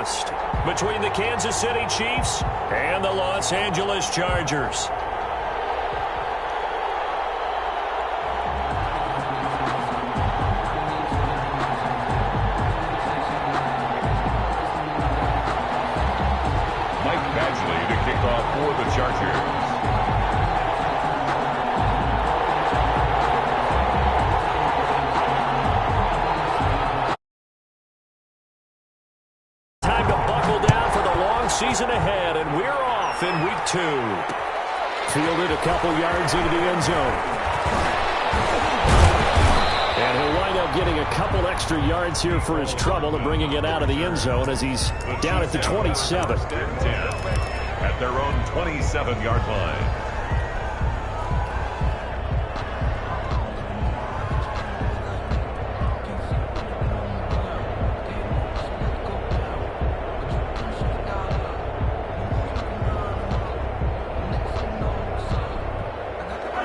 contest between the Kansas City Chiefs and the Los Angeles Chargers. For the Chargers. Time to buckle down for the long season ahead, and we're off in week 2. Fielded a couple yards into the end zone. And he'll wind up getting a couple extra yards here for his trouble and bringing it out of the end zone as he's down at the 27. At their own 27-yard line.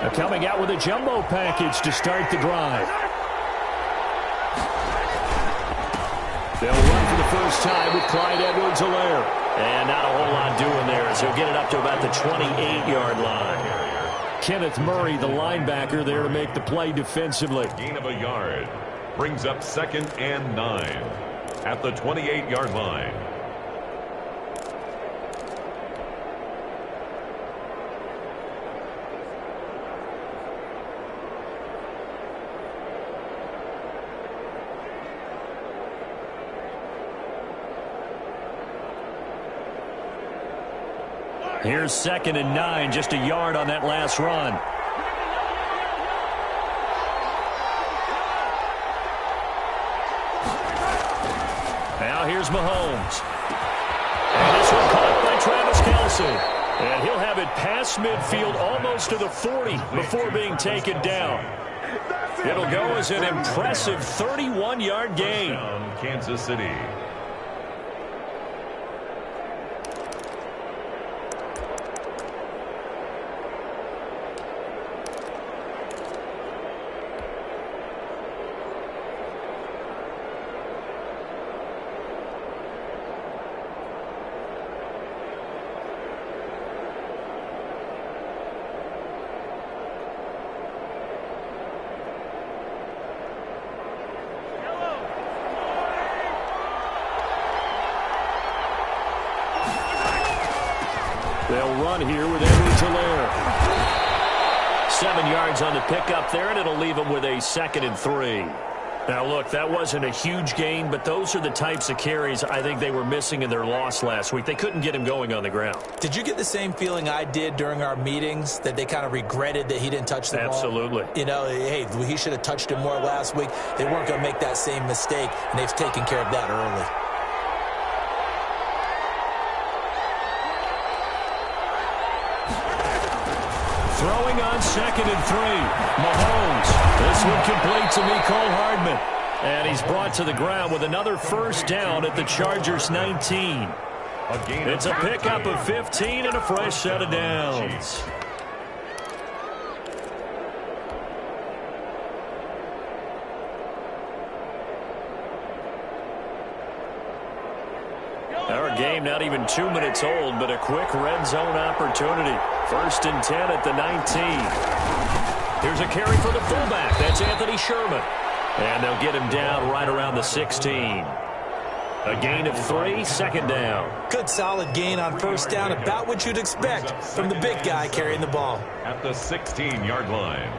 They're coming out with a jumbo package to start the drive. They'll run for the first time with Clyde Edwards-Helaire. And not a whole lot doing there as he'll get it up to about the 28-yard line. Kenneth Murray, the linebacker, there to make the play defensively. Gain of a yard. Brings up 2nd and 9 at the 28-yard line. Here's 2nd and 9, just a yard on that last run. Now here's Mahomes. And this one caught by Travis Kelce. And he'll have it past midfield almost to the 40 before being taken down. It'll go as an impressive 31-yard gain. Kansas City. They'll run here with Edwards-Helaire. 7 yards on the pickup there, and it'll leave them with a 2nd and 3. Now, look, that wasn't a huge gain, but those are the types of carries I think they were missing in their loss last week. They couldn't get him going on the ground. Did you get the same feeling I did during our meetings, that they kind of regretted that he didn't touch the ball? Absolutely. You know, hey, he should have touched it more last week. They weren't going to make that same mistake, and they've taken care of that early. Throwing on 2nd and 3. Mahomes. This one complete to Mecole Hardman. And he's brought to the ground with another first down at the Chargers' 19. It's a pickup of 15 and a fresh set of downs. Our game not even 2 minutes old, but a quick red zone opportunity. 1st and 10 at the 19. Here's a carry for the fullback. That's Anthony Sherman. And they'll get him down right around the 16. A gain of 3, 2nd down. Good solid gain on 1st down, about what you'd expect from the big guy carrying the ball. At the 16-yard line.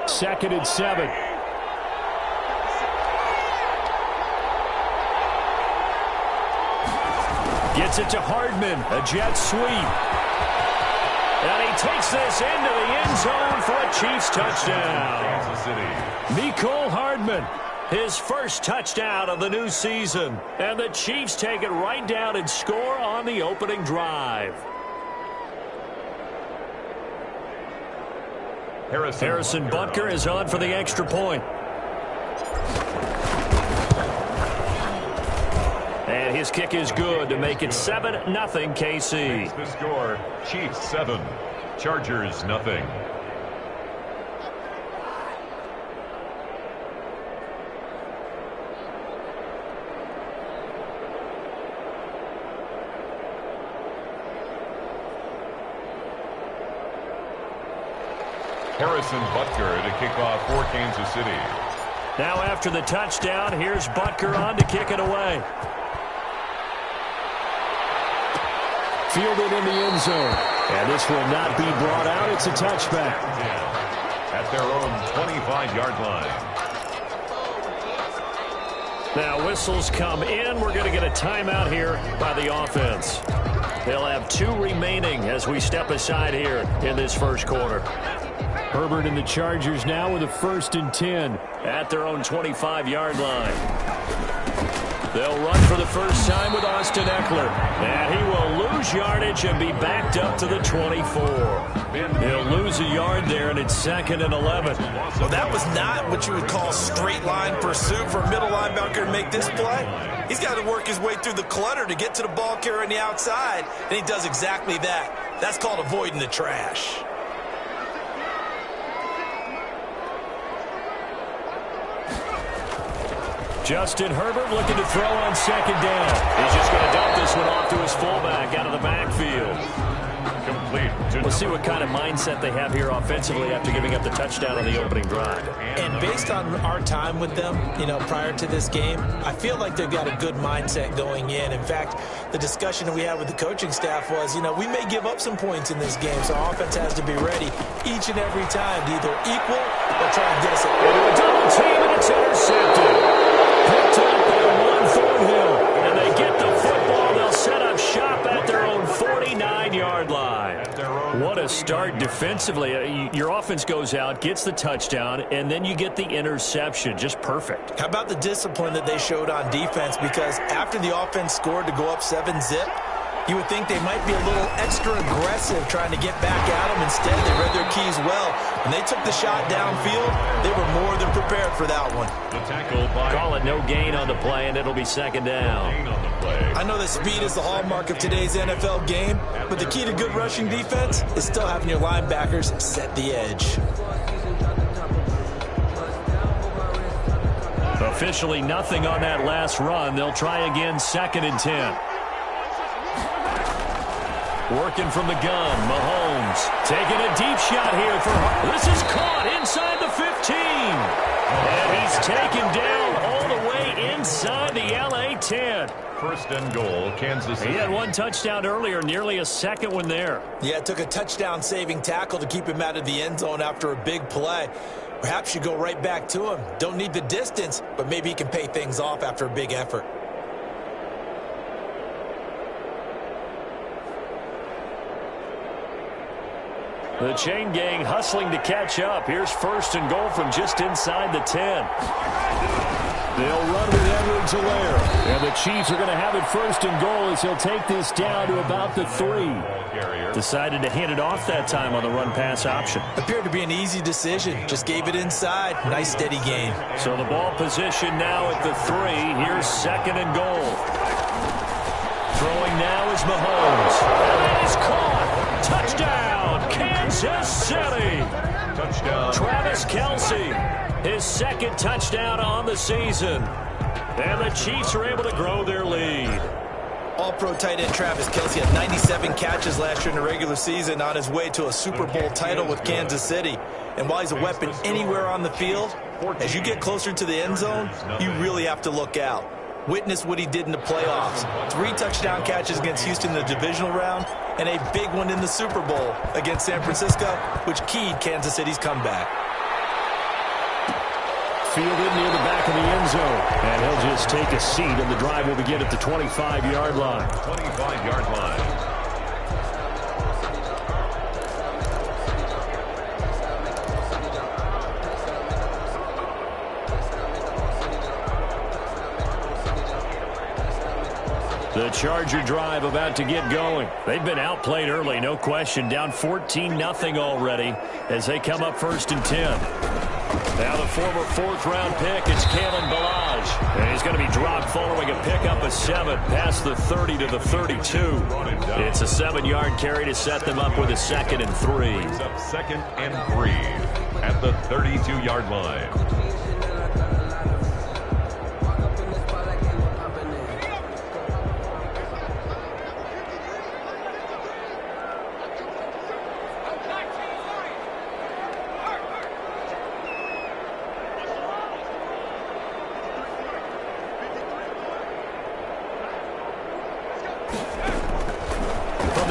Second and 7. Gets it to Hardman. A jet sweep. And he takes this into the end zone for a Chiefs touchdown. Kansas City. Mecole Hardman, his first touchdown of the new season. And the Chiefs take it right down and score on the opening drive. Harrison Butker is on for the extra point. And his kick is good to make it 7-0 KC. Makes the score, Chiefs 7, Chargers 0. Harrison Butker to kick off for Kansas City. Now after the touchdown, here's Butker on to kick it away. Fielded in the end zone. And this will not be brought out. It's a touchback. At their own 25-yard line. Now whistles come in. We're going to get a timeout here by the offense. They'll have 2 remaining as we step aside here in this first quarter. Herbert and the Chargers now with a 1st and 10 at their own 25-yard line. They'll run for the first time with Austin Eckler. And he will lose yardage and be backed up to the 24. He'll lose a yard there, and it's 2nd and 11. Well, that was not what you would call straight line pursuit for a middle linebacker to make this play. He's got to work his way through the clutter to get to the ball carrier on the outside, and he does exactly that. That's called avoiding the trash. Justin Herbert looking to throw on 2nd down. He's just going to dump this one off to his fullback out of the backfield. Complete. We'll see what kind of mindset they have here offensively after giving up the touchdown on the opening drive. And based on our time with them, prior to this game, I feel like they've got a good mindset going in. In fact, the discussion that we had with the coaching staff was, we may give up some points in this game, so our offense has to be ready each and every time to either equal or try and get us a double team, and it's intercepted. Picked up by one Thornhill, and they get the football. They'll set up shop at their own 49-yard line. What a start defensively. Your offense goes out, gets the touchdown, and then you get the interception. Just perfect. How about the discipline that they showed on defense? Because after the offense scored to go up 7-zip, you would think they might be a little extra aggressive trying to get back at them. Instead, they read their keys well. When they took the shot downfield, they were more than prepared for that one. The tackle by... Call it no gain on the play, and it'll be 2nd down. I know that speed is the hallmark of today's NFL game, but the key to good rushing defense is still having your linebackers set the edge. Officially nothing on that last run. They'll try again, 2nd and 10. Working from the gun, Mahomes taking a deep shot here for... This is caught inside the 15. And he's taken down all the way inside the LA 10. 1st and goal, Kansas City. He had one touchdown earlier, nearly a second one there. Yeah, it took a touchdown-saving tackle to keep him out of the end zone after a big play. Perhaps you go right back to him. Don't need the distance, but maybe he can pay things off after a big effort. The chain gang hustling to catch up. Here's 1st and goal from just inside the 10. They'll run with Edwards-Helaire. And the Chiefs are going to have it 1st and goal as he'll take this down to about the 3. Decided to hand it off that time on the run-pass option. Appeared to be an easy decision. Just gave it inside. Nice, steady game. So the ball position now at the 3. Here's 2nd and goal. Throwing now is Mahomes. And that is caught. Touchdown, Kansas City. Touchdown. Travis Kelce, his 2nd touchdown on the season. And the Chiefs are able to grow their lead. All-pro tight end Travis Kelce had 97 catches last year in the regular season on his way to a Super Bowl title with Kansas City. And while he's a weapon anywhere on the field, as you get closer to the end zone, you really have to look out. Witness what he did in the playoffs. 3 touchdown catches against Houston in the divisional round, and a big one in the Super Bowl against San Francisco, which keyed Kansas City's comeback. Fielded near the back of the end zone. And he'll just take a seat, and the drive will begin at the 25-yard line. 25-yard line. The Charger drive about to get going. They've been outplayed early, no question. Down 14-0 already as they come up 1st and 10. Now the former fourth-round pick, it's Kalen Ballage. And he's going to be dropped following a pickup of 7 past the 30 to the 32. It's a 7-yard carry to set them up with a 2nd and 3. Brings up 2nd and 3 at the 32-yard line.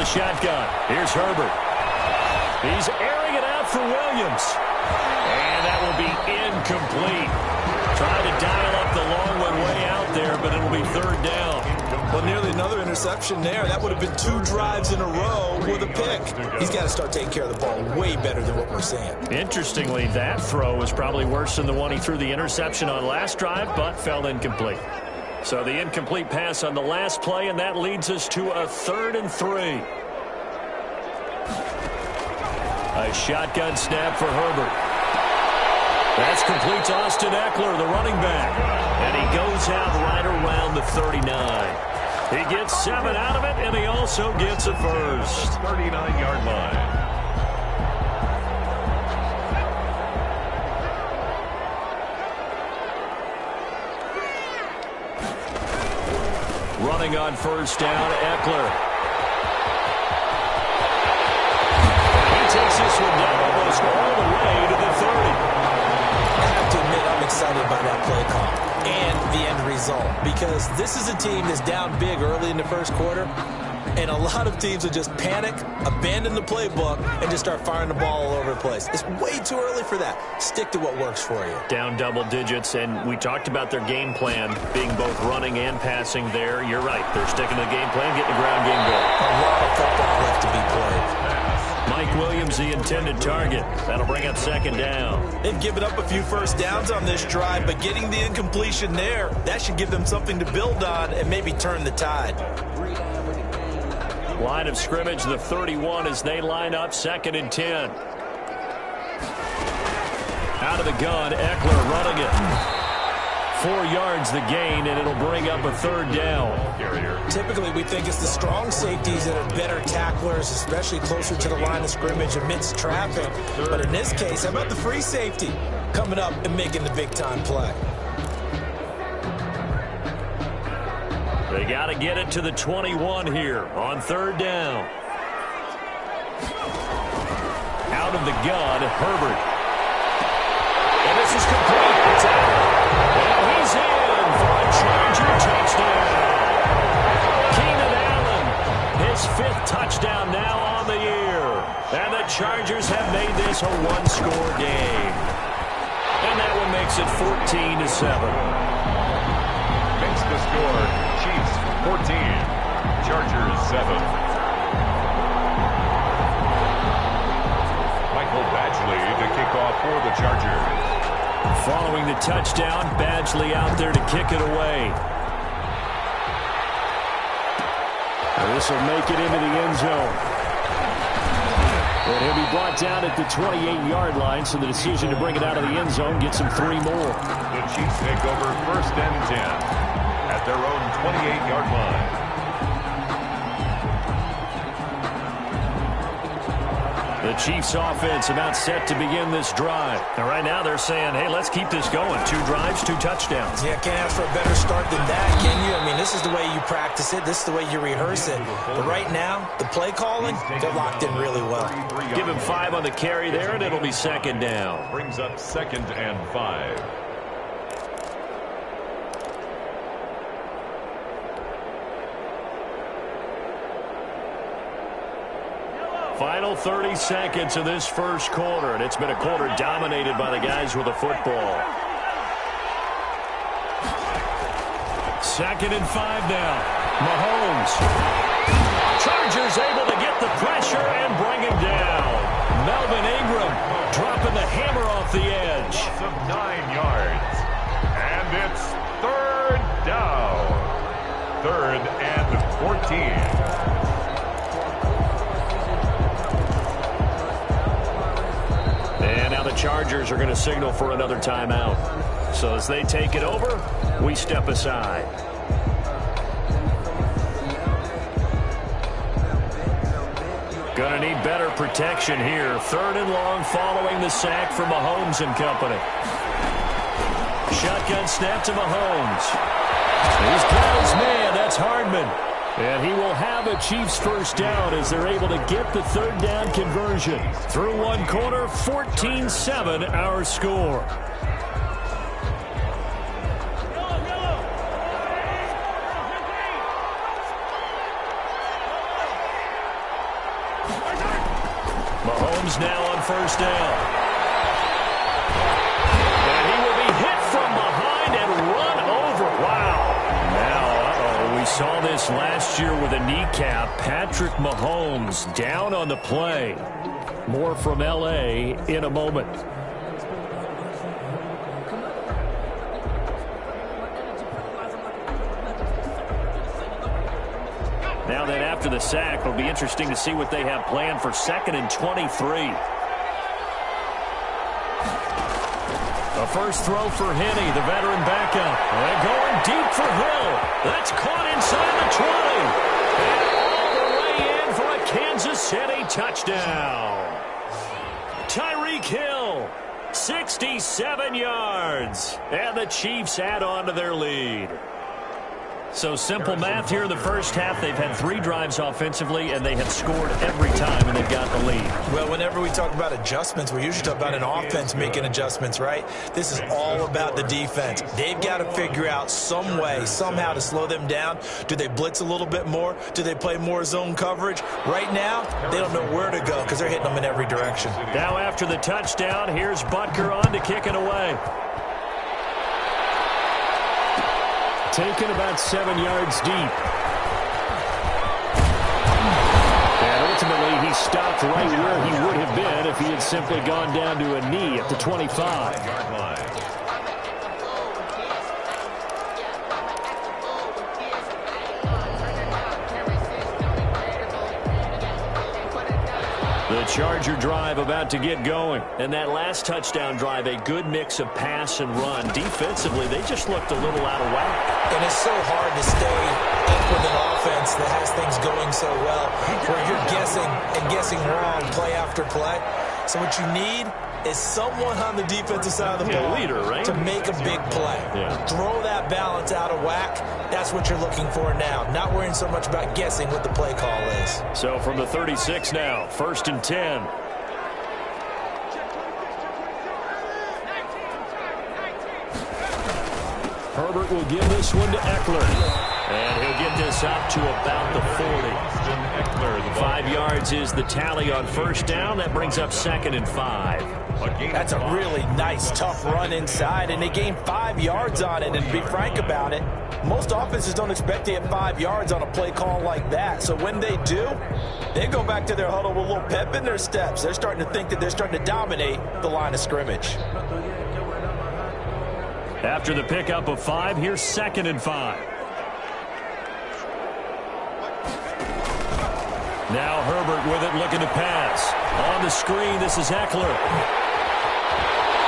Shotgun. Here's Herbert. He's airing it out for Williams. And that will be incomplete. Trying to dial up the long one way out there, but it'll be 3rd down. Well, nearly another interception there. That would have been 2 drives in a row with a pick. He's got to start taking care of the ball way better than what we're seeing. Interestingly, that throw was probably worse than the one he threw the interception on last drive, but fell incomplete. So the incomplete pass on the last play, and that leads us to a 3rd and 3. A shotgun snap for Herbert. That's complete to Austin Eckler, the running back. And he goes out right around the 39. He gets 7 out of it, and he also gets a first. 39-yard line. Running on 1st down, Eckler. Takes this one down almost all the way to the 30. I have to admit I'm excited by that play call and the end result, because this is a team that's down big early in the first quarter, and a lot of teams will just panic, abandon the playbook, and just start firing the ball all over the place. It's way too early for that. Stick to what works for you. Down double digits, and we talked about their game plan being both running and passing there. You're right. They're sticking to the game plan, getting the ground game going. A lot of football left to be played. Mike Williams, the intended target. That'll bring up 2nd down. They've given up a few first downs on this drive, but getting the incompletion there, that should give them something to build on and maybe turn the tide. Line of scrimmage, the 31 as they line up 2nd and 10. Out of the gun, Eckler running it. 4 yards the gain, and it'll bring up a 3rd down. Typically, we think it's the strong safeties that are better tacklers, especially closer to the line of scrimmage amidst traffic. But in this case, how about the free safety coming up and making the big-time play? They got to get it to the 21 here on 3rd down. Out of the gun, Herbert. And this is complete. It's out. And he's in for a Charger touchdown. Keenan Allen, his 5th touchdown now on the year. And the Chargers have made this a 1-score game. And that one makes it 14-7. Makes the score Chiefs 14, Chargers 7. Michael Badgley to kick off for the Chargers. Following the touchdown, Badgley out there to kick it away. And this will make it into the end zone. And he'll be brought down at the 28-yard line, so the decision to bring it out of the end zone gets him 3 more. The Chiefs take over 1st and 10 at their own 28-yard line. The Chiefs offense about set to begin this drive. And right now they're saying, hey, let's keep this going. 2 drives, 2 touchdowns. Yeah, can't ask for a better start than that, can you? I mean, this is the way you practice it. This is the way you rehearse it. But right now, the play calling, they're locked in really well. Give him 5 on the carry there, and it'll be 2nd down. Brings up 2nd and 5. Final 30 seconds of this first quarter, and it's been a quarter dominated by the guys with the football. 2nd and 5 now. Mahomes. Chargers able to get the pressure and bring him down. Melvin Ingram dropping the hammer off the edge. Of 9 yards. And it's 3rd down. 3rd and 14. Chargers are going to signal for another timeout. So as they take it over, we step aside. Going to need better protection here. 3rd and long following the sack from Mahomes and company. Shotgun snap to Mahomes. He's got his man. That's Hardman. And he will have a Chiefs first down as they're able to get the 3rd down conversion. Through one quarter, 14-7 our score. Mahomes now on first down. And he will be hit from behind and run over. Wow. Now, we saw this last year with a kneecap. Patrick Mahomes down on the play. More from L.A. in a moment. Now then, after the sack, it'll be interesting to see what they have planned for 2nd and 23. The first throw for Henney, the veteran backup. And going deep for Hill. That's caught inside the 20. And all the way in for a Kansas City touchdown. Tyreek Hill, 67 yards. And the Chiefs add on to their lead. So simple math here in the first half. They've had 3 drives offensively, and they have scored every time, and they've got the lead. Well, whenever we talk about adjustments, we usually talk about an offense making adjustments, right? This is all about the defense. They've got to figure out some way, somehow to slow them down. Do they blitz a little bit more? Do they play more zone coverage? Right now, they don't know where to go because they're hitting them in every direction. Now after the touchdown, here's Butker on to kick it away. Taken about 7 yards deep. And ultimately, he stopped right where he would have been if he had simply gone down to a knee at the 25. The Charger drive about to get going. And that last touchdown drive, a good mix of pass and run. Defensively, they just looked a little out of whack. And it's so hard to stay up with an offense that has things going so well, where you're guessing and guessing wrong play after play. So what you need is someone on the defensive side of the ball leader, right? to make a big play. Yeah. Throw that balance out of whack. That's what you're looking for now. Not worrying so much about guessing what the play call is. So from the 36 now, 1st and 10. Herbert will give this one to Eckler. And he'll get this up to about the 40. 5 yards is the tally on first down. That brings up 2nd and 5. That's a really nice, tough run inside, and they gained 5 yards on it. And to be frank about it, most offenses don't expect to get 5 yards on a play call like that. So when they do, they go back to their huddle with a little pep in their steps. They're starting to think that they're starting to dominate the line of scrimmage. After the pickup of 5, here's 2nd and 5. Now Herbert with it, looking to pass. On the screen, this is Eckler.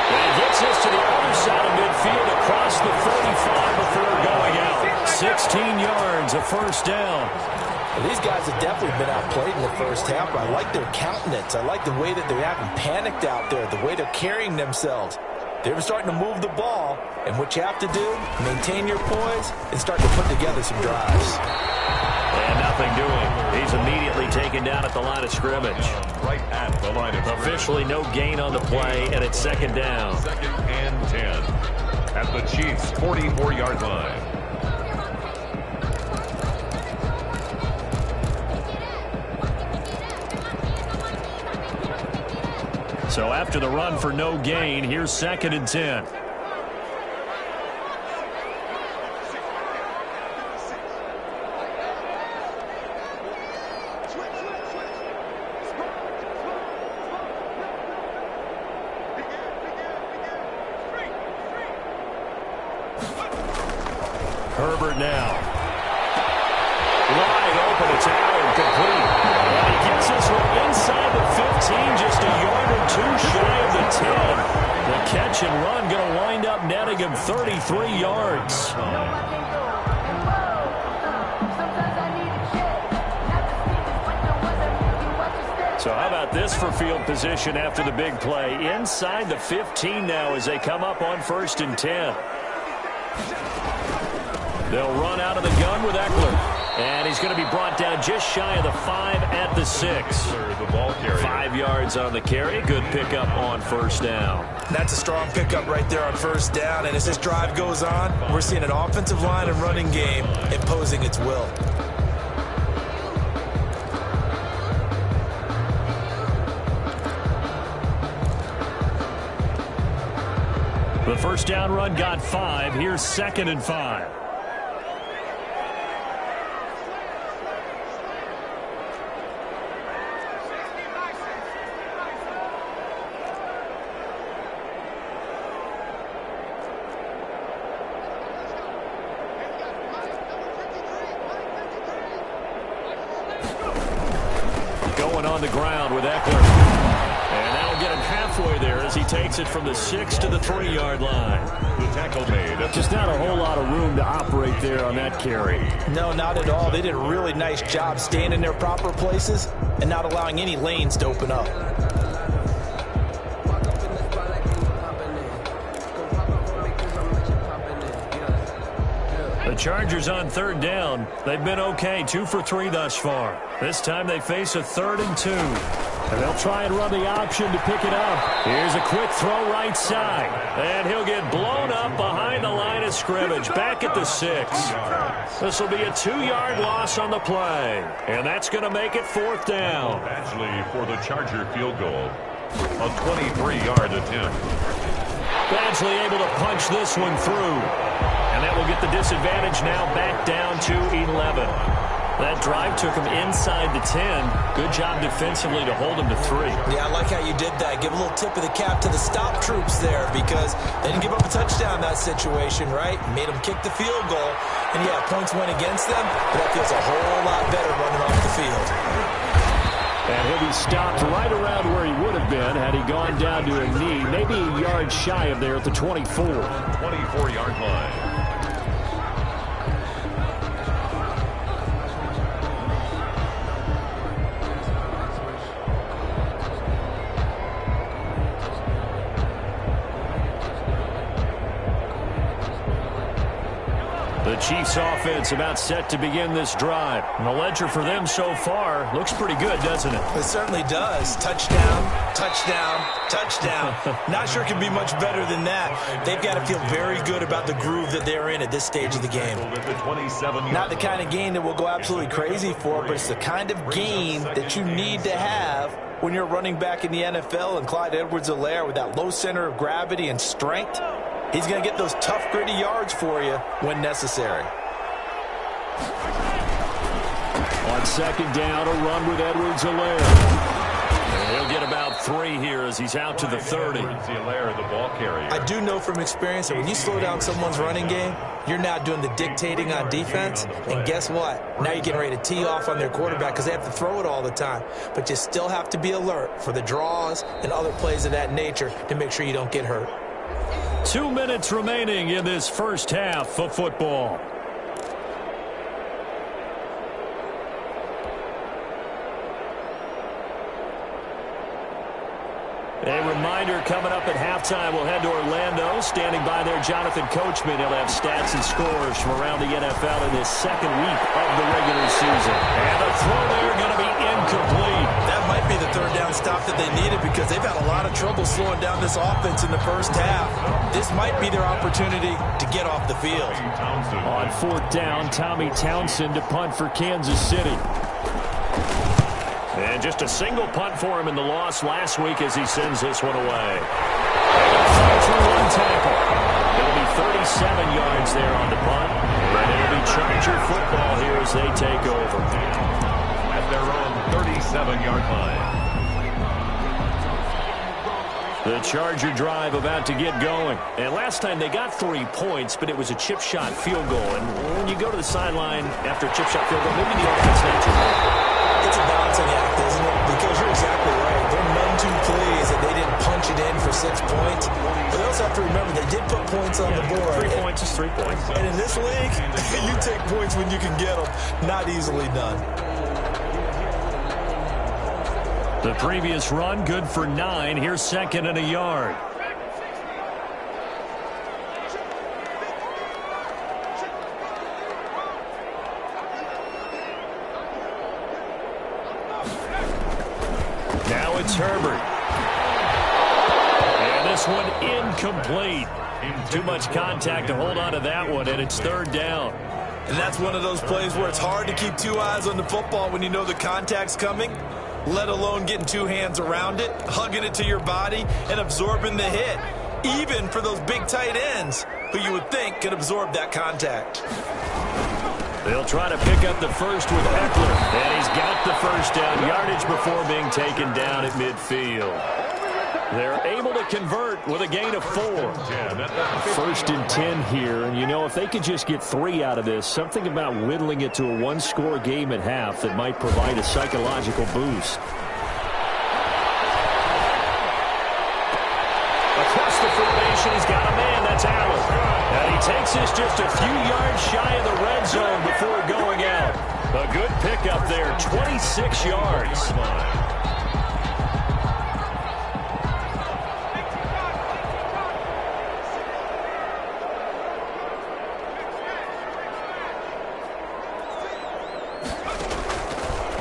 And he gets this to the other side of midfield across the 45 before going out. 16 yards, a first down. Well, these guys have definitely been outplayed in the first half. I like their countenance. I like the way that they haven't panicked out there, the way they're carrying themselves. They're starting to move the ball, and what you have to do, maintain your poise and start to put together some drives. And nothing doing. He's immediately taken down at the line of scrimmage. Right at the line of scrimmage. Officially no gain on the play, and it's 2nd down. 2nd and 10 at the Chiefs' 44-yard line. So after the run for no gain, here's 2nd and 10. Herbert now. Wide open, it's Allen, complete. And he gets this one inside the 15. 19, just a yard or two shy of the 10. The catch and run going to wind up netting him 33 yards. So how about this for field position after the big play? Inside the 15 now as they come up on 1st and 10. They'll run out of the gun with Eckler. And he's going to be brought down just shy of the 5 at the 6. The ball carrier. 5 yards on the carry. Good pickup on 1st down. That's a strong pickup right there on 1st down. And as this drive goes on, we're seeing an offensive line and running game imposing its will. The 1st down run got 5. Here's 2nd and 5. Going on the ground with Eckler. And that'll get him halfway there as he takes it from the 6 to the 3-yard line. The tackle made. Just not a whole lot of room to operate there on that carry. No, not at all. They did a really nice job staying in their proper places and not allowing any lanes to open up. The Chargers on 3rd down. They've been okay, 2 for 3 thus far. This time they face a 3rd and 2. And they'll try and run the option to pick it up. Here's a quick throw right side. And he'll get blown up behind the line of scrimmage, back at the 6. This will be a 2-yard loss on the play. And that's going to make it 4th down. Actually, for the Charger field goal, a 23-yard attempt. Badgley able to punch this one through. And that will get the disadvantage now back down to 11. That drive took him inside the 10. Good job defensively to hold him to 3. Yeah, I like how you did that. Give a little tip of the cap to the stop troops there because they didn't give up a touchdown in that situation, right? Made them kick the field goal. And, yeah, points went against them, but that feels a whole lot better running off the field. And he'll be stopped right around where he would have been had he gone down to a knee, maybe a yard shy of there at the 24. 24-yard line. The Chiefs offense about set to begin this drive. And the ledger for them so far looks pretty good, doesn't it? It certainly does. Touchdown, touchdown, touchdown. Not sure it can be much better than that. They've got to feel very good about the groove that they're in at this stage of the game. Not the kind of game that we'll go absolutely crazy for, but it's the kind of game that you need to have when you're running back in the NFL, and Clyde Edwards-Helaire with that low center of gravity and strength. He's going to get those tough, gritty yards for you when necessary. On 2nd down, a run with Edwards-Helaire. He'll get about 3 here as he's out to the 30. Edwards-Helaire, the ball carrier. I do know from experience that when you slow down someone's running game, you're now doing the dictating on defense. And guess what? Now you're getting ready to tee off on their quarterback because they have to throw it all the time. But you still have to be alert for the draws and other plays of that nature to make sure you don't get hurt. 2 minutes remaining in this first half of football. A reminder coming up at halftime, we'll head to Orlando. Standing by there, Jonathan Coachman. He'll have stats and scores from around the NFL in this 2nd week of the regular season. And the throw there going to be incomplete. That might be the 3rd down stop that they needed because they've had a lot of trouble slowing down this offense in the first half. This might be their opportunity to get off the field. On 4th down, Tommy Townsend to punt for Kansas City. And just a single punt for him in the loss last week as he sends this one away. Through 1 tackle. It'll be 37 yards there on the punt. And it'll be Charger football here as they take over. At their own 37-yard line. The Charger drive about to get going. And last time they got 3 points, but it was a chip shot field goal. And when you go to the sideline after a chip shot field goal, maybe the offense not too bad. It's a balancing act, isn't it? Because you're exactly right. They're too pleased that they didn't punch it in for 6 points. But they also have to remember they did put points on the board. 3 points is 3 points. And in this league, you take points when you can get them. Not easily done. The previous run, good for 9. Here's 2nd and a yard. Now it's Herbert. And this one incomplete. Too much contact to hold on to that one, and it's 3rd down. And that's one of those plays where it's hard to keep 2 eyes on the football when you know the contact's coming, let alone getting 2 hands around it, hugging it to your body, and absorbing the hit, even for those big tight ends who you would think could absorb that contact. They'll try to pick up the first with Eckler, and he's got the first down yardage before being taken down at midfield. They're able to convert with a gain of 4. 1st and 10 here, and you know, if they could just get 3 out of this, something about whittling it to a 1-score game at half that might provide a psychological boost. Across the formation, he's got a man. That's Allen. And he takes this just a few yards shy of the red zone before going out. A good pickup there, 26 yards.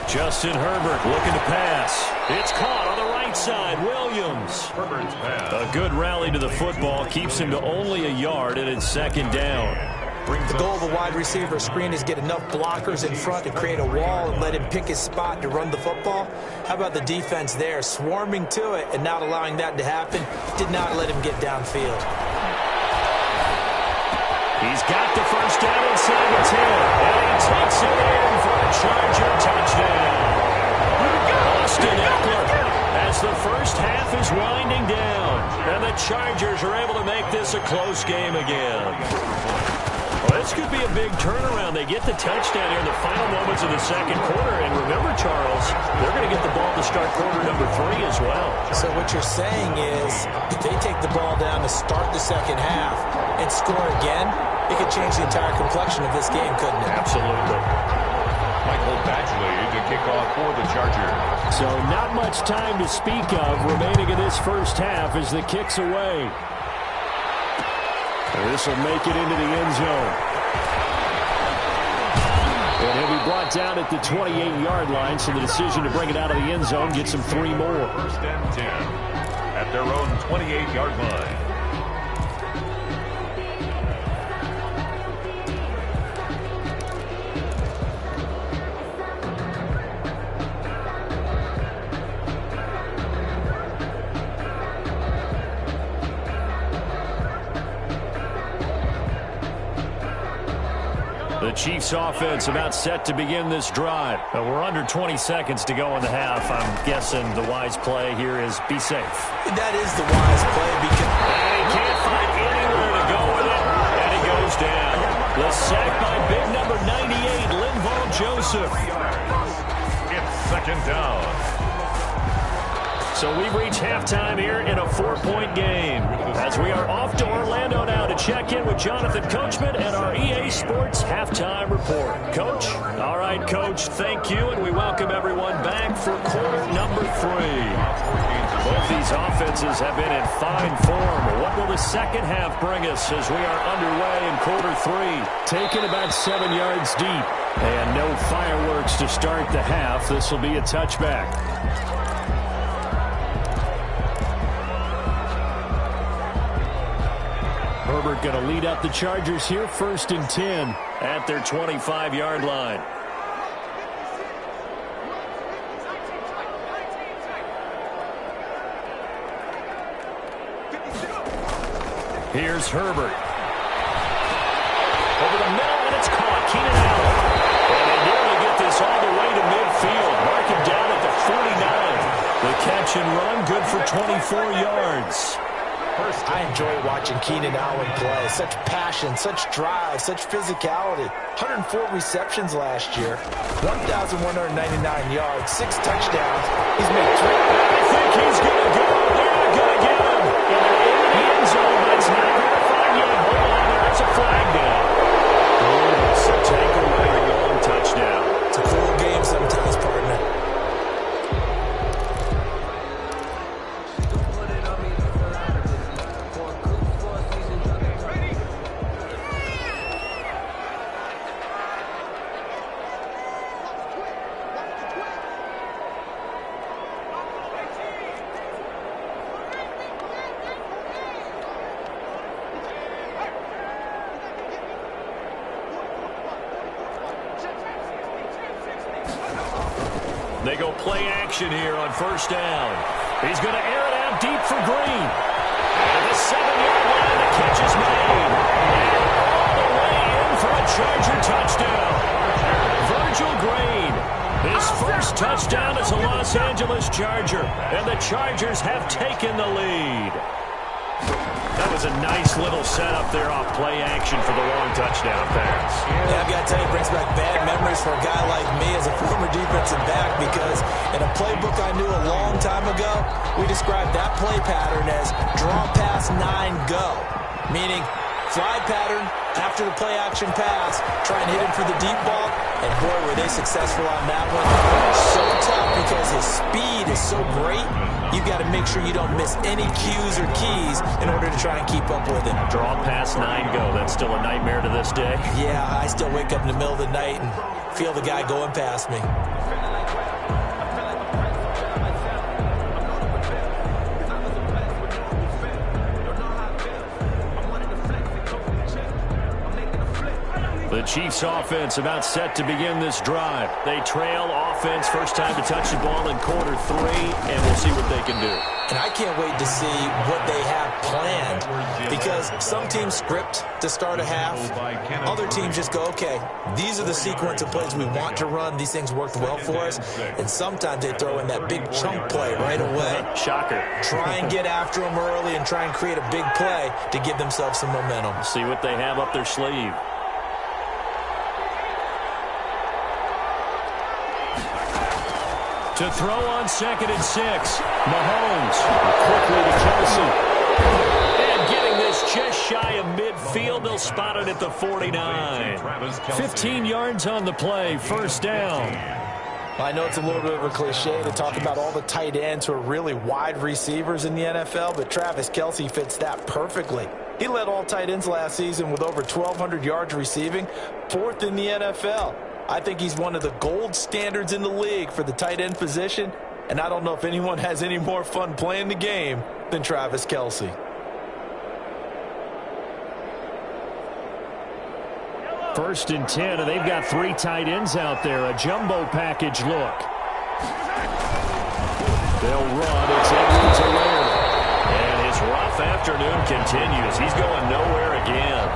Justin Herbert looking to pass. It's caught on the right side. Williams. A good rally to the football. Keeps him to only a yard, and it's 2nd down. The goal of a wide receiver screen is get enough blockers in front to create a wall and let him pick his spot to run the football. How about the defense there? Swarming to it and not allowing that to happen. Did not let him get downfield. He's got the first down inside the 10. And he takes it in for a Charger touchdown. Austin Eckler as the first half is winding down. And the Chargers are able to make this a close game again. Well, this could be a big turnaround. They get the touchdown here in the final moments of the 2nd quarter. And remember, Charles, they're going to get the ball to start quarter number 3 as well. So what you're saying is if they take the ball down to start the 2nd half and score again, it could change the entire complexion of this game, couldn't it? Absolutely. Michael Badgley to kick off for the Chargers. So not much time to speak of remaining in this first half as the kick's away. This will make it into the end zone. And he'll be brought down at the 28-yard line, so the decision to bring it out of the end zone gets him 3 more. 1st and 10 at their own 28-yard line. The Chiefs offense about set to begin this drive. We're under 20 seconds to go in the half. I'm guessing the wise play here is be safe. That is the wise play because And he can't find anywhere to go with it. And he goes down. The sack by big number 98, Linval Joseph. It's 2nd down. So we reach halftime here in a 4-point game. As we are off to Orlando now to check in with Jonathan Coachman and our EA Sports Halftime Report. Coach? All right, Coach, thank you, and we welcome everyone back for quarter number 3. Both these offenses have been in fine form. What will the 2nd half bring us as we are underway in quarter 3? Taken about 7 yards deep. And no fireworks to start the half. This will be a touchback. Herbert going to lead up the Chargers here, 1st and 10 at their 25-yard line. Here's Herbert. Over the middle, and it's caught. Keenan Allen. And they nearly get this all the way to midfield. Mark him down at the 49. The catch and run, good for 24 yards. I enjoy watching Keenan Allen play. Such passion, such drive, such physicality. 104 receptions last year, 1,199 yards, 6 touchdowns. He's made 3. I think he's going to go. They're going to get him. And they're in the end zone, but it's not verified yet. Hold on, there's a flag down. So take away the long touchdown. It's a cool game sometimes, partner. They go play action here on first down. He's going to air it out deep for Green. At the 7-yard line, the catch is made. And all the way in for a Charger touchdown. Virgil Green, his first touchdown as a Los Angeles Charger. And the Chargers have taken the lead. That was a nice little setup there off play action for the long touchdown pass. Yeah, I've got to tell you, it brings back bad memories for a guy like me as a former defensive back, because in a playbook I knew a long time ago, we described that play pattern as draw pass 9 go, meaning fly pattern after the play action pass, try and hit him for the deep ball, and boy, were they successful on that one. So tough because his speed is so great. You've got to make sure you don't miss any cues or keys in order to try and keep up with him. Draw past 9 go. That's still a nightmare to this day. Yeah, I still wake up in the middle of the night and feel the guy going past me. The Chiefs offense about set to begin this drive. They trail offense, first time to touch the ball in quarter 3, and we'll see what they can do. And I can't wait to see what they have planned, because some teams script to start a half. Other teams just go, okay, these are the sequence of plays we want to run. These things worked well for us. And sometimes they throw in that big chunk play right away. Shocker. Try and get after them early and try and create a big play to give themselves some momentum. See what they have up their sleeve. To throw on 2nd and 6. Mahomes quickly to Kelsey. And getting this just shy of midfield. They'll spot it at the 49. 15 yards on the play. First down. I know it's a little bit of a cliche to talk about all the tight ends who are really wide receivers in the NFL, but Travis Kelce fits that perfectly. He led all tight ends last season with over 1,200 yards receiving, 4th in the NFL. I think he's one of the gold standards in the league for the tight end position, and I don't know if anyone has any more fun playing the game than Travis Kelce. First and 10, and they've got 3 tight ends out there. A jumbo package look. They'll run. It's Edwards-Helaire. And his rough afternoon continues. He's going nowhere again.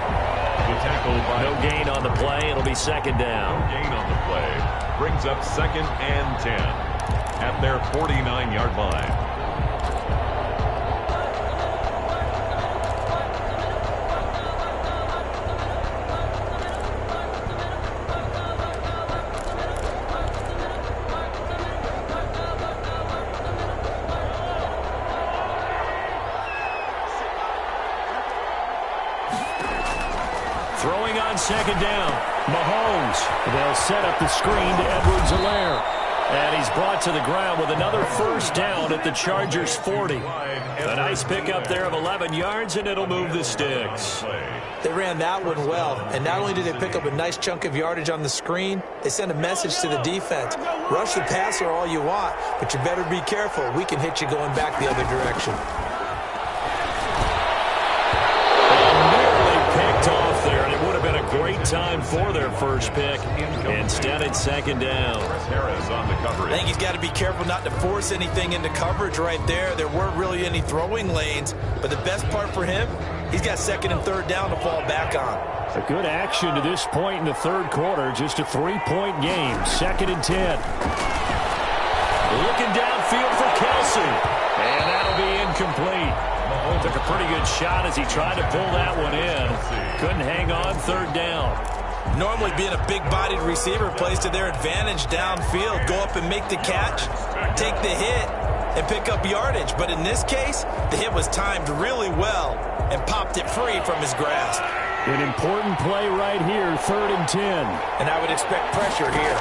No gain on the play. It'll be 2nd down. No gain on the play. Brings up 2nd and 10 at their 49-yard line. Throwing on 2nd down. Mahomes. They'll set up the screen to Edwards-Helaire. And he's brought to the ground with another first down at the Chargers' 40. A nice pickup there of 11 yards, and it'll move the sticks. They ran that one well, and not only did they pick up a nice chunk of yardage on the screen, they sent a message to the defense. Rush the passer all you want, but you better be careful. We can hit you going back the other direction. Great time for their first pick. Instead, it's 2nd down. I think he's got to be careful not to force anything into coverage right there. There weren't really any throwing lanes, but the best part for him, he's got 2nd and 3rd down to fall back on. A good action to this point in the 3rd quarter. Just a 3-point game. 2nd and 10. Looking downfield for Kelsey. And that'll be incomplete. Took a pretty good shot as he tried to pull that one in. Couldn't hang on third down. Normally being a big-bodied receiver plays to their advantage downfield. Go up and make the catch, take the hit, and pick up yardage. But in this case, the hit was timed really well and popped it free from his grasp. An important play right here, 3rd and 10. And I would expect pressure here.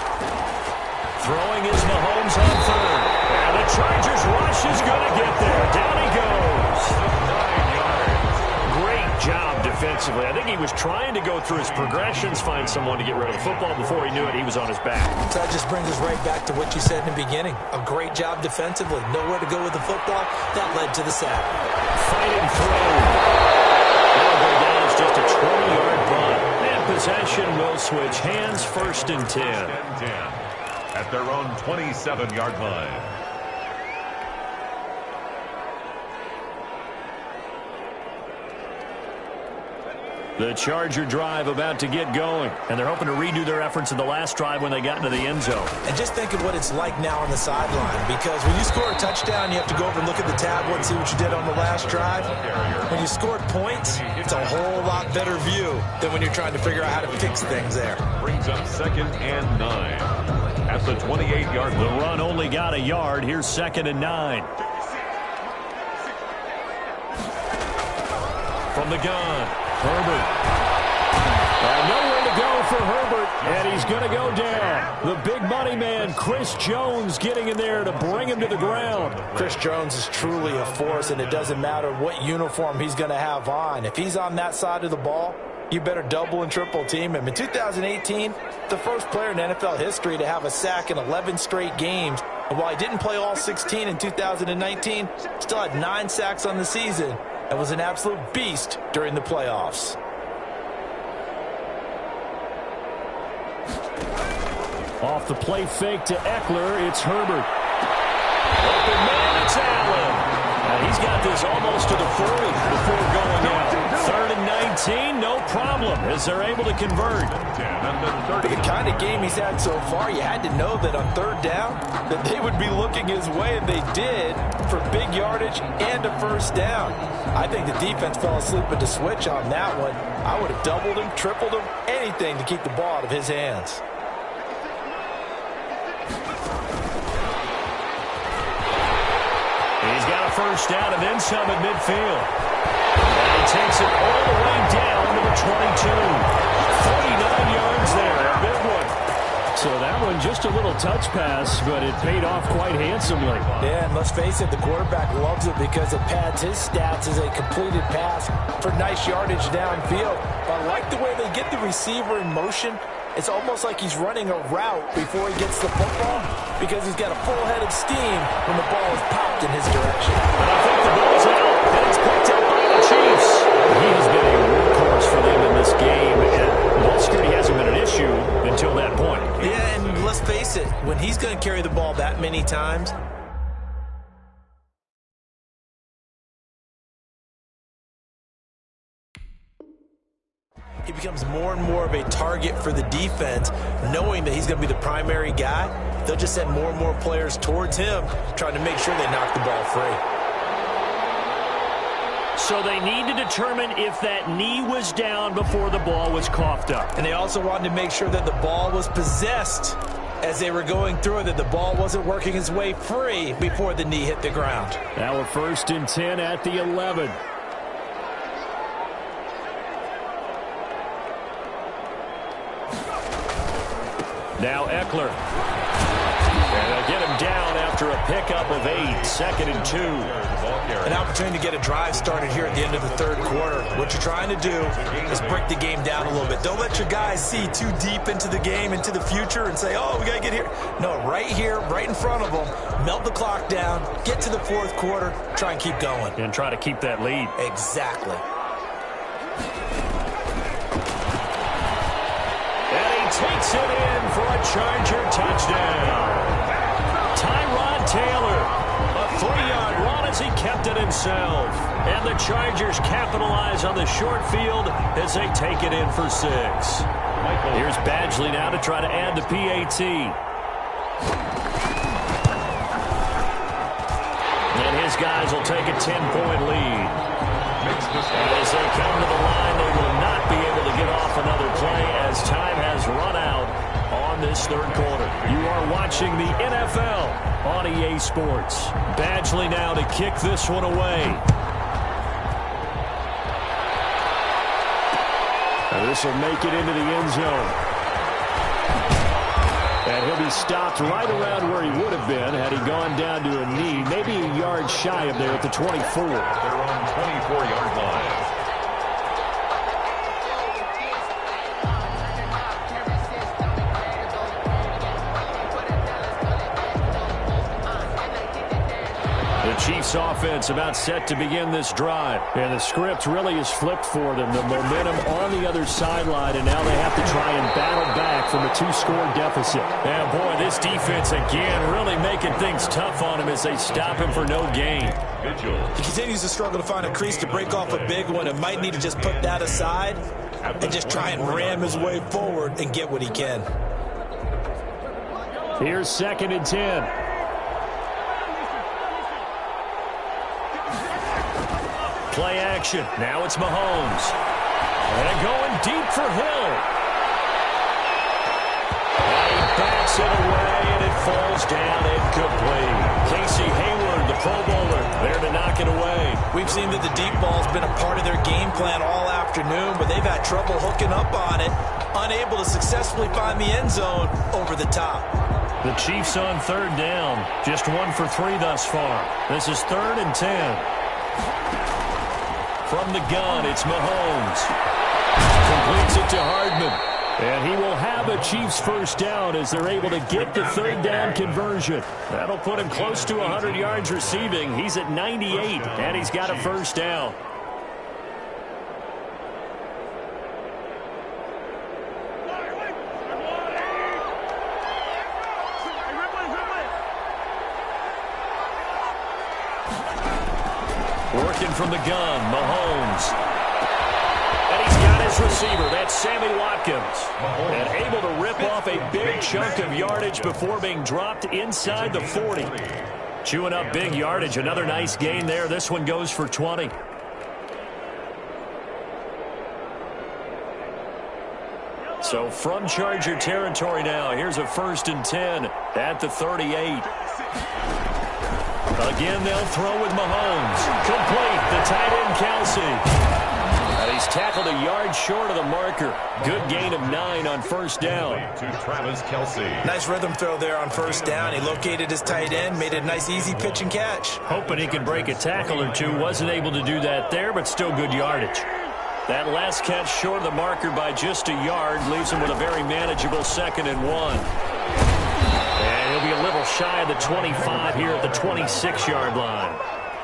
Throwing is Mahomes on 3rd. And the Chargers rush is going to get there. Down he goes. 9 yards. Great job defensively. I think he was trying to go through his progressions, find someone to get rid of the football. Before he knew it, he was on his back. So that just brings us right back to what you said in the beginning. A great job defensively. Nowhere to go with the football. That led to the sack. Fighting through. That'll go down as just a 20-yard punt. And possession will switch hands, 1st and 10. At their own 27-yard line. The Charger drive about to get going. And they're hoping to redo their efforts in the last drive when they got into the end zone. And just think of what it's like now on the sideline. Because when you score a touchdown, you have to go over and look at the tablet and see what you did on the last drive. When you scored points, it's a whole lot better view than when you're trying to figure out how to fix things there. Brings up 2nd and 9. At the 28-yard line. The run only got a yard. Here's 2nd and 9. From the gun, Herbert. Nowhere to go for Herbert, and he's going to go down. The big money man, Chris Jones, getting in there to bring him to the ground. Chris Jones is truly a force, and it doesn't matter what uniform he's going to have on. If he's on that side of the ball, you better double and triple team him. In 2018, the first player in NFL history to have a sack in 11 straight games. And while he didn't play all 16 in 2019, still had 9 sacks on the season and was an absolute beast during the playoffs. Off the play fake to Eckler, it's Herbert. Open man, it's Allen. And he's got this almost to the 40 before going out. 3rd and 19, no problem, as they're able to convert. For the kind of game he's had so far, you had to know that on 3rd down, that they would be looking his way, and they did, for big yardage and a 1st down. I think the defense fell asleep at the switch on that one. I would have doubled him, tripled him, anything to keep the ball out of his hands. He's got a 1st down and then some at midfield. And he takes it all the way down to the 22. 49 yards there, a big one. So that one just a little touch pass, but it paid off quite handsomely. Yeah, and let's face it, the quarterback loves it because it pads his stats as a completed pass for nice yardage downfield. But I like the way they get the receiver in motion. It's almost like he's running a route before he gets the football because he's got a full head of steam when the ball is popped in his direction. And I think the ball's out, and it's picked up by the Chiefs. He has been a workhorse for them in this game, and ball security hasn't been an issue until that point. Yeah, and let's face it, when he's going to carry the ball that many times, he becomes more and more of a target for the defense, knowing that he's going to be the primary guy. They'll just send more and more players towards him, trying to make sure they knock the ball free. So they need to determine if that knee was down before the ball was coughed up. And they also wanted to make sure that the ball was possessed as they were going through it, that the ball wasn't working its way free before the knee hit the ground. Now a 1st and 10 at the 11. Now Eckler. And they'll get him down after a pickup of 8. 2nd and 2. An opportunity to get a drive started here at the end of the 3rd quarter. What you're trying to do is break the game down a little bit. Don't let your guys see too deep into the game, into the future, and say, oh, we got to get here. No, right here, right in front of them, melt the clock down, get to the 4th quarter, try and keep going. And try to keep that lead. Exactly. Takes it in for a Charger touchdown. Tyrod Taylor, a 3-yard run as he kept it himself. And the Chargers capitalize on the short field as they take it in for 6. Here's Badgley now to try to add the PAT. And his guys will take a 10-point lead. As they come to the line, they will not be able to get off another play as time has run out on this third quarter. You are watching the NFL on EA Sports. Badgley now to kick this one away. And this will make it into the end zone. And he'll be stopped right around where he would have been had he gone down to a knee, maybe a yard shy of there at the 24. They're on 24-yard line. Chiefs offense about set to begin this drive. And the script really is flipped for them. The momentum on the other sideline, and now they have to try and battle back from a 2-score deficit. And boy, this defense again really making things tough on him as they stop him for no gain. He continues to struggle to find a crease to break off a big one and might need to just put that aside and just try and ram his way forward and get what he can. Here's 2nd and 10. Play action. Now it's Mahomes. And going deep for Hill. And he backs it away, and it falls down incomplete. Casey Hayward, the Pro Bowler, there to knock it away. We've seen that the deep ball's been a part of their game plan all afternoon, but they've had trouble hooking up on it, unable to successfully find the end zone over the top. The Chiefs on 3rd down. Just 1 for 3 thus far. This is 3rd and 10. From the gun, it's Mahomes. Completes it to Hardman. And he will have a Chiefs first down as they're able to get the 3rd down conversion. That'll put him close to 100 yards receiving. He's at 98, and he's got a first down. Working from the gun, Mahomes. And he's got his receiver. That's Sammy Watkins. And able to rip off a big chunk of yardage before being dropped inside the 40. Chewing up big yardage. Another nice gain there. This one goes for 20. So from Charger territory now, here's a 1st and 10 at the 38. Again, they'll throw with Mahomes. Complete. The tight end, Kelsey. And he's tackled a yard short of the marker. Good gain of 9 on first down. To Travis Kelsey. Nice rhythm throw there on first down. He located his tight end, made a nice easy pitch and catch. Hoping he could break a tackle or two. Wasn't able to do that there, but still good yardage. That last catch short of the marker by just a yard leaves him with a very manageable 2nd and 1. And he'll be a little shy of the 25 here at the 26-yard line.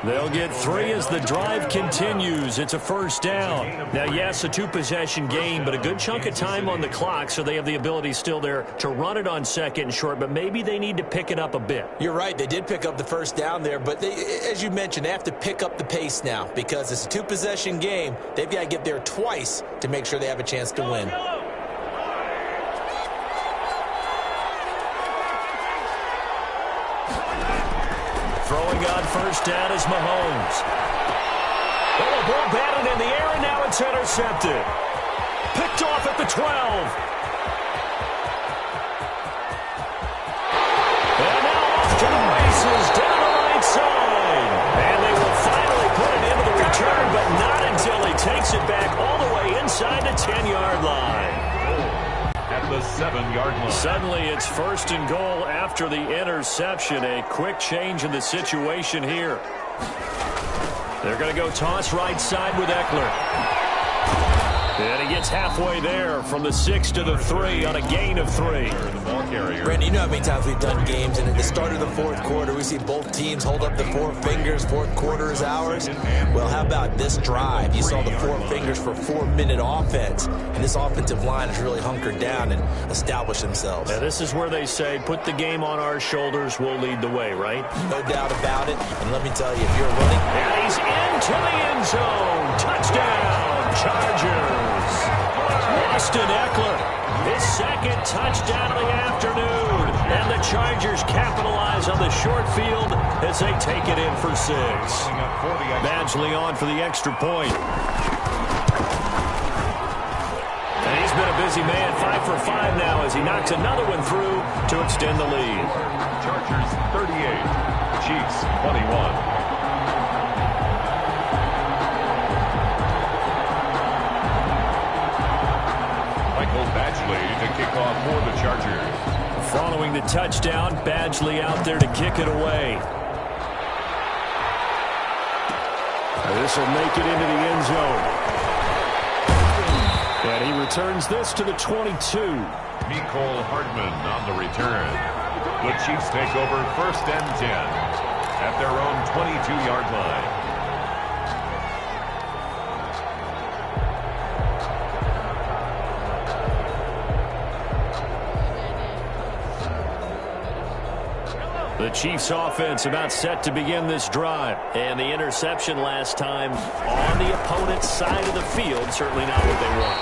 They'll get 3 as the drive continues. It's a first down. Now, yes, a 2-possession game, but a good chunk of time on the clock, so they have the ability still there to run it on 2nd and short, but maybe they need to pick it up a bit. You're right. They did pick up the first down there, but they, as you mentioned, they have to pick up the pace now because it's a 2-possession game. They've got to get there twice to make sure they have a chance to win. Throwing on first down is Mahomes. Oh, a ball batted in the air, and now it's intercepted. Picked off at the 12. And now off to the races down the right side. And they will finally put it into the return, but not until he takes it back all the way inside the 10-yard line. At the 7-yard line. Suddenly it's 1st and goal after the interception. A quick change in the situation here. They're going to go toss right side with Eckler. And he gets halfway there from the 6 to the 3 on a gain of 3. Randy, you know how many times we've done games, and at the start of the 4th quarter, we see both teams hold up the 4 fingers. 4th quarter is ours. Well, how about this drive? You saw the 4 fingers for 4-minute offense, and this offensive line has really hunkered down and established themselves. Now, this is where they say, put the game on our shoulders, we'll lead the way, right? No doubt about it, and let me tell you, if you're running... And he's into the end zone. Touchdown, Chargers. Austin Eckler, his second touchdown of the afternoon. And the Chargers capitalize on the short field as they take it in for 6. Badgley on for the extra point. And he's been a busy man, 5 for 5 now as he knocks another one through to extend the lead. Chargers 38, Chiefs 21. Badgley to kick off for the Chargers. Following the touchdown, Badgley out there to kick it away. This will make it into the end zone. And he returns this to the 22. Mecole Hardman on the return. The Chiefs take over 1st and 10 at their own 22-yard line. The Chiefs offense about set to begin this drive. And the interception last time on the opponent's side of the field, certainly not what they want.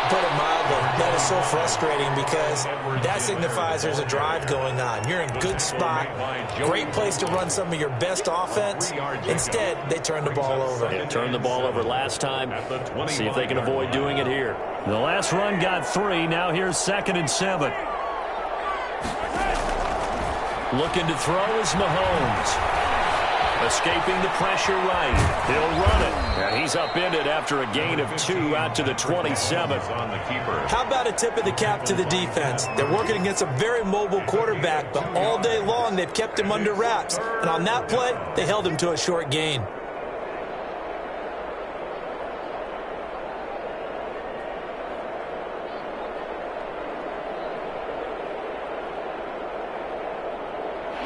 Put it mildly, that is so frustrating because that signifies there's a drive going on. You're in a good spot, great place to run some of your best offense. Instead, they turn the ball over. Yeah, turned the ball over last time. See if they can avoid doing it here. The last run got 3. Now here's 2nd and 7. Looking to throw is Mahomes. Escaping the pressure right. He'll run it. And he's upended after a gain of 2 out to the 27. How about a tip of the cap to the defense? They're working against a very mobile quarterback, but all day long they've kept him under wraps. And on that play, they held him to a short gain.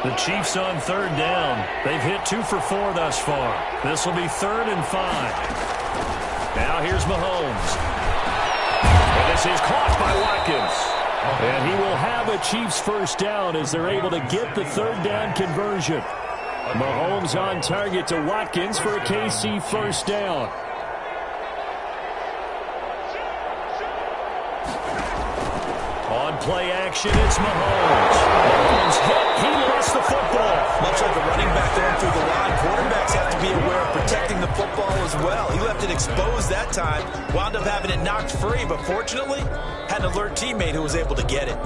The Chiefs on 3rd down. They've hit 2 for 4 thus far. This will be 3rd and 5. Now here's Mahomes. And this is caught by Watkins. And he will have a Chiefs first down as they're able to get the 3rd down conversion. Mahomes on target to Watkins for a KC first down. On play action, it's Mahomes. Mahomes hit. He lost the football. Much like a running back going through the line, quarterbacks have to be aware of protecting the football as well. He left it exposed that time, wound up having it knocked free, but fortunately, had an alert teammate who was able to get it.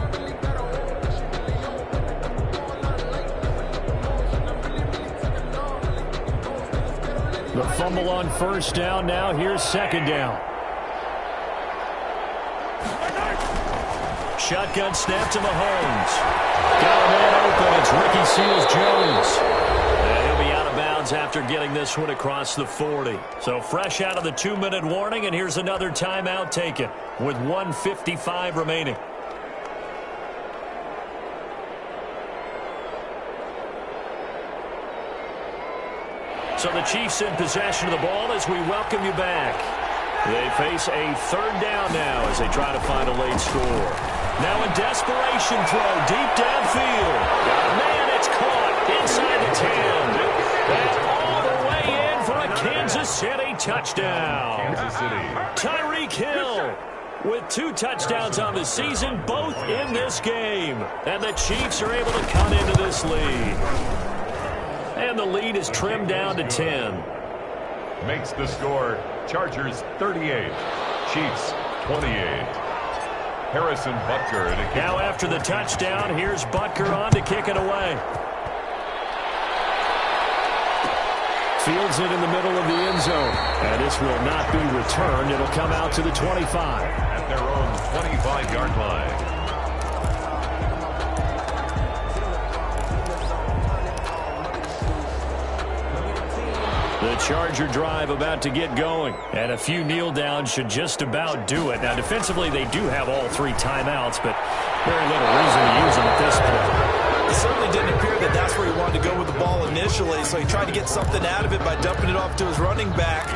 The fumble on first down. Now here's 2nd down. Shotgun snap to Mahomes. Got a man open. It's Ricky Seals-Jones. And he'll be out of bounds after getting this one across the 40. So fresh out of the 2-minute warning, and here's another timeout taken with 1:55 remaining. So the Chiefs in possession of the ball as we welcome you back. They face a 3rd down now as they try to find a late score. Now a desperation throw deep downfield. Man, it's caught inside the 10. And all the way in for a Kansas City touchdown. Kansas City. Tyreek Hill with 2 touchdowns on the season, both in this game. And the Chiefs are able to cut into this lead. And the lead is trimmed down to 10. Makes the score Chargers 38, Chiefs 28. Harrison Butker to kick. Now after the touchdown, here's Butker on to kick it away. Fields it in the middle of the end zone. And this will not be returned. It'll come out to the 25. At their own 25-yard line. The Charger drive about to get going. And a few kneel downs should just about do it. Now, defensively, they do have all 3 timeouts, but very little reason to use them at this point. It certainly didn't appear that that's where he wanted to go with the ball initially, so he tried to get something out of it by dumping it off to his running back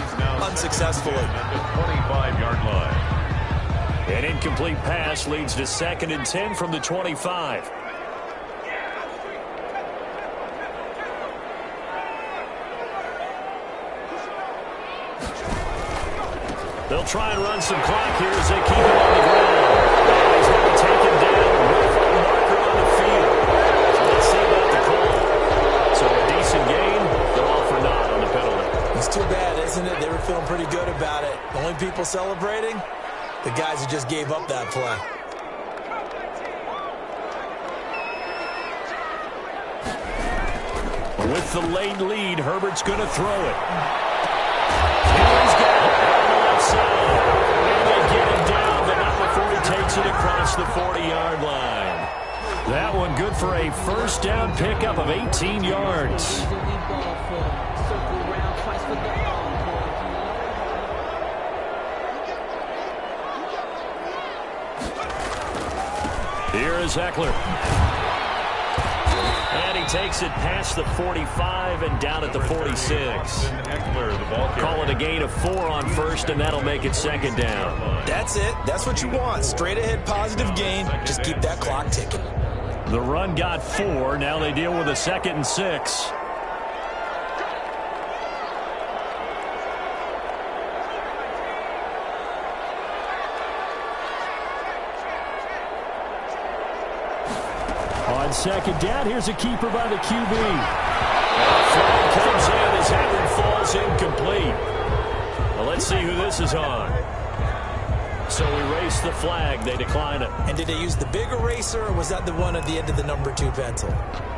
unsuccessfully. At the 25-yard line. An incomplete pass leads to 2nd and 10 from the 25. They'll try and run some clock here as they keep it people celebrating? The guys who just gave up that play. With the late lead, Herbert's going to throw it. Here he's got it on the left side. And they get him down, but not before he takes it across the 40-yard line. That one good for a first down pickup of 18 yards. Here is Eckler. And he takes it past the 45 and down at the 46. Call it a gain of 4 on first, and that'll make it second down. That's it. That's what you want. Straight ahead positive gain. Just keep that clock ticking. The run got 4. Now they deal with a 2nd and 6. On second down, here's a keeper by the QB. Flag comes in as Howard falls incomplete. Well, let's see who this is on. So we race the flag. They decline it. And did they use the big eraser, or was that the one at the end of the number 2 pencil?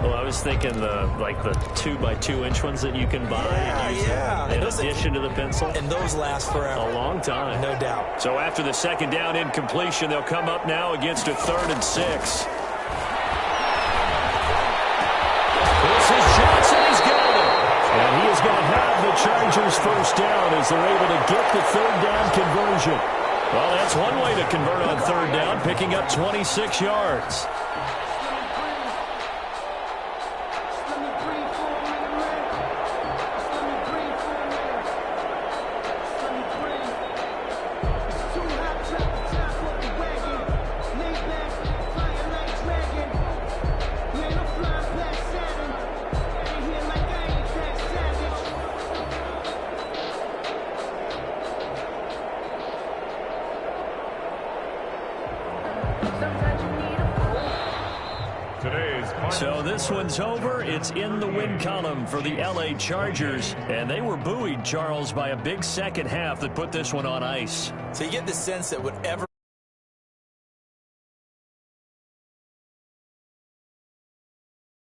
Well, I was thinking the 2x2-inch ones that you can buy and use in addition to the pencil. And those last forever. A long time. No doubt. So after the second down incompletion, they'll come up now against a 3rd and 6. This is Johnson. He's got it. And he is going to have the Chargers first down as they're able to get the 3rd down conversion. Well, that's one way to convert on 3rd down, picking up 26 yards. So this one's over. It's in the win column for the LA Chargers. And they were buoyed, Charles, by a big second half that put this one on ice. So you get the sense that whatever